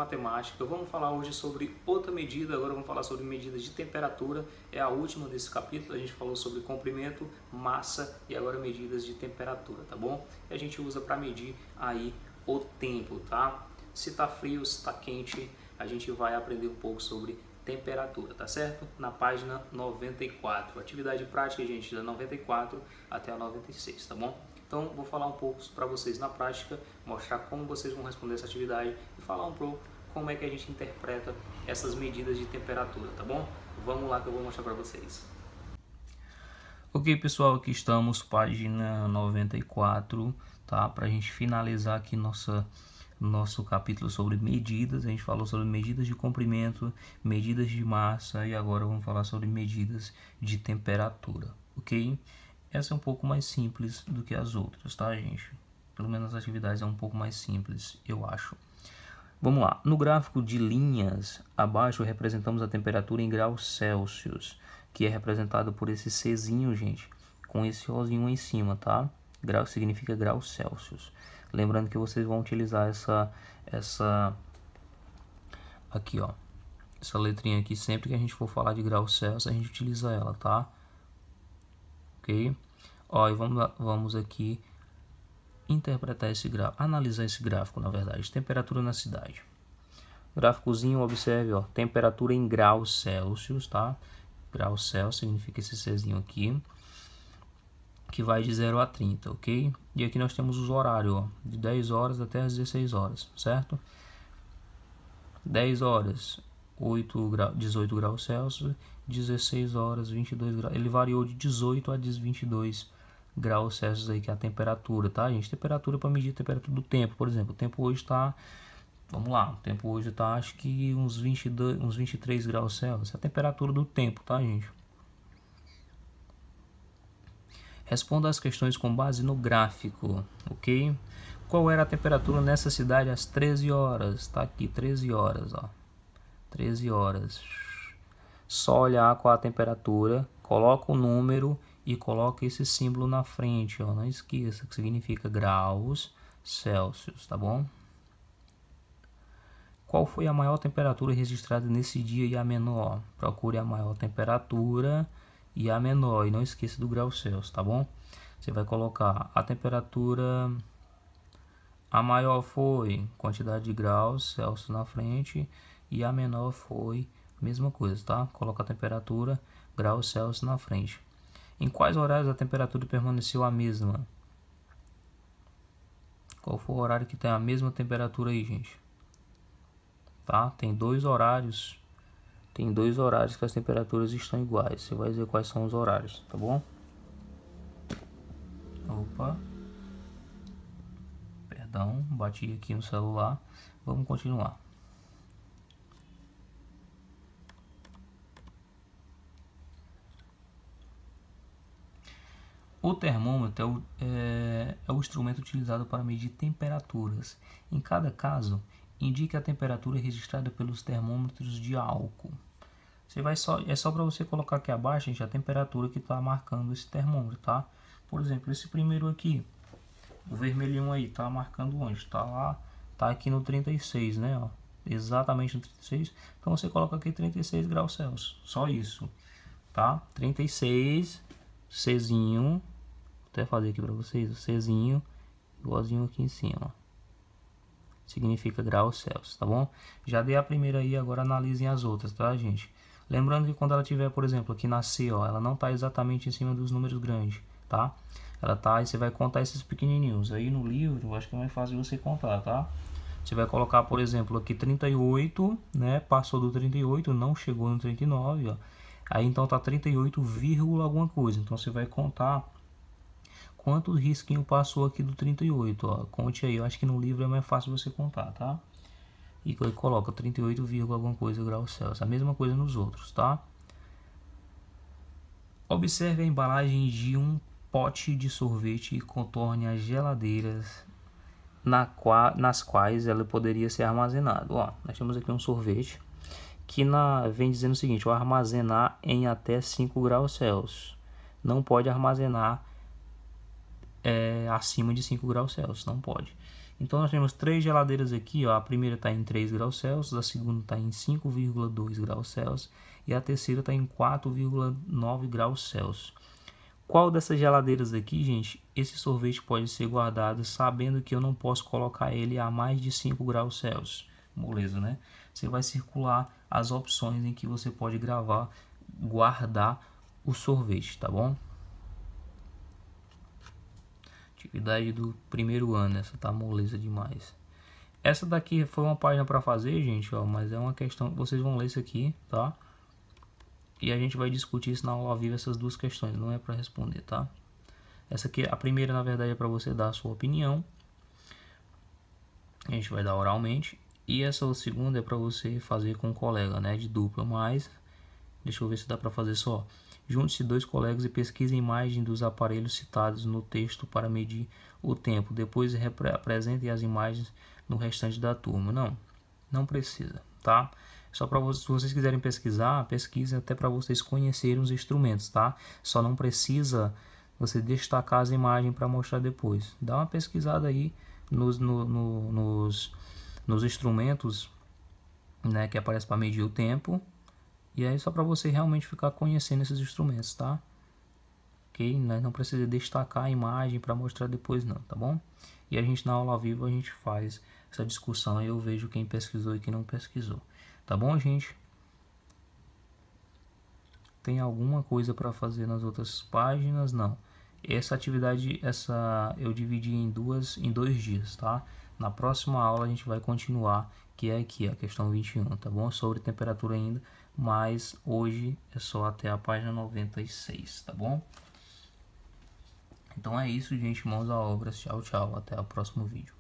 matemática. Vamos falar hoje sobre outra medida, agora vamos falar sobre medidas de temperatura. É a última desse capítulo, a gente falou sobre comprimento, massa e agora medidas de temperatura, tá bom? E a gente usa para medir aí o tempo, tá? Se tá frio, se tá quente, a gente vai aprender um pouco sobre temperatura, tá certo? Na página 94, atividade prática, gente, da 94 até a 96, tá bom? Então, vou falar um pouco para vocês na prática, mostrar como vocês vão responder essa atividade e falar um pouco como é que a gente interpreta essas medidas de temperatura, tá bom? Vamos lá que eu vou mostrar para vocês. Ok, pessoal, aqui estamos, página 94, tá? Para a gente finalizar aqui nosso capítulo sobre medidas. A gente falou sobre medidas de comprimento, medidas de massa e agora vamos falar sobre medidas de temperatura, ok? Essa é um pouco mais simples do que as outras, tá, gente? Pelo menos as atividades é um pouco mais simples, eu acho. Vamos lá. No gráfico de linhas, abaixo representamos a temperatura em graus Celsius, que é representado por esse Czinho, gente, com esse Ozinho em cima, tá? Grau significa graus Celsius. Lembrando que vocês vão utilizar essa aqui, ó, essa letrinha aqui, sempre que a gente for falar de graus Celsius, a gente utiliza ela, tá? Ok? Ó, e vamos aqui interpretar esse gráfico, analisar esse gráfico, na verdade, temperatura na cidade. Gráficozinho, observe, ó, temperatura em graus Celsius, tá? Graus Celsius significa esse Czinho aqui, que vai de 0 a 30, ok? E aqui nós temos os horários, ó, de 10 horas até as 16 horas, certo? 10 horas, 18 graus Celsius, 16 horas, 22 graus. Ele variou de 18 a 22 graus Celsius aí, que é a temperatura, tá, gente? Temperatura para medir a temperatura do tempo, por exemplo. O tempo hoje está, vamos lá, o tempo hoje está, acho que uns 23 graus Celsius. É a temperatura do tempo, tá, gente? Responda as questões com base no gráfico, ok? Qual era a temperatura nessa cidade às 13 horas? Tá aqui, 13 horas, ó. 13 horas. Só olhar qual a temperatura, coloca o número e coloca esse símbolo na frente, ó. Não esqueça que significa graus Celsius, tá bom? Qual foi a maior temperatura registrada nesse dia e a menor? Procure a maior temperatura e a menor, e não esqueça do grau Celsius, tá bom? Você vai colocar a temperatura, a maior foi quantidade de graus Celsius na frente e a menor foi mesma coisa, tá? Coloca a temperatura, graus Celsius na frente. Em quais horários a temperatura permaneceu a mesma? Qual foi o horário que tem a mesma temperatura aí, gente? Tá? Tem dois horários que as temperaturas estão iguais. Você vai ver quais são os horários, tá bom? Opa. Perdão, bati aqui no celular. Vamos continuar. O termômetro é o instrumento utilizado para medir temperaturas. Em cada caso, indique a temperatura registrada pelos termômetros de álcool. É só para você colocar aqui abaixo, gente, a temperatura que está marcando esse termômetro, tá? Por exemplo, esse primeiro aqui, o vermelhinho aí, tá marcando onde? Tá lá, tá aqui no 36, né? Ó, exatamente no 36. Então você coloca aqui 36 graus Celsius, só isso, tá? 36, Czinho, vou até fazer aqui para vocês, o Czinho, igualzinho aqui em cima, significa graus Celsius, tá bom? Já dei a primeira aí, agora analisem as outras, tá, gente? Lembrando que quando ela tiver, por exemplo, aqui na C, ó, ela não tá exatamente em cima dos números grandes, tá? Ela tá, aí você vai contar esses pequenininhos. Aí no livro, acho que é mais fácil você contar, tá? Você vai colocar, por exemplo, aqui 38, né? Passou do 38, não chegou no 39, ó. Aí então tá 38, alguma coisa. Então você vai contar quanto risquinho passou aqui do 38, ó. Conte aí, eu acho que no livro é mais fácil você contar, tá? E coloca 38, alguma coisa graus Celsius. A mesma coisa nos outros, tá? Observe a embalagem de um pote de sorvete e contorne as geladeiras nas quais ela poderia ser armazenado. Ó, nós temos aqui um sorvete que vem dizendo o seguinte: ó, armazenar em até 5 graus Celsius. Não pode armazenar acima de 5 graus Celsius, não pode. Então nós temos 3 geladeiras aqui, ó. A primeira está em 3 graus Celsius, a segunda está em 5,2 graus Celsius e a terceira está em 4,9 graus Celsius. Qual dessas geladeiras aqui, gente, esse sorvete pode ser guardado sabendo que eu não posso colocar ele a mais de 5 graus Celsius? Moleza, né? Você vai circular as opções em que você pode guardar o sorvete, tá bom? Atividade do primeiro ano, essa tá moleza demais. Essa daqui foi uma página para fazer, gente, ó, mas é uma questão, vocês vão ler isso aqui, tá? E a gente vai discutir isso na aula ao vivo, essas duas questões, não é para responder, tá? Essa aqui, a primeira, na verdade, é para você dar a sua opinião. A gente vai dar oralmente. E essa segunda é para você fazer com um colega, né, de dupla, mas deixa eu ver se dá para fazer só. Junte-se 2 colegas e pesquise a imagem dos aparelhos citados no texto para medir o tempo. Depois apresente as imagens no restante da turma. Não precisa, tá? Só para vocês, se vocês quiserem pesquisar, pesquisem até para vocês conhecerem os instrumentos, tá? Só não precisa você destacar as imagens para mostrar depois. Dá uma pesquisada aí nos instrumentos, né, que aparece para medir o tempo. E aí só para você realmente ficar conhecendo esses instrumentos, tá? Ok? Não precisa destacar a imagem para mostrar depois não, tá bom? E a gente na aula ao vivo a gente faz essa discussão e eu vejo quem pesquisou e quem não pesquisou. Tá bom, gente? Tem alguma coisa para fazer nas outras páginas? Não. Essa atividade, eu dividi em 2 dias, tá? Na próxima aula a gente vai continuar, que é aqui, a questão 21, tá bom? Sobre temperatura ainda, mas hoje é só até a página 96, tá bom? Então é isso, gente. Mãos à obra. Tchau, tchau. Até o próximo vídeo.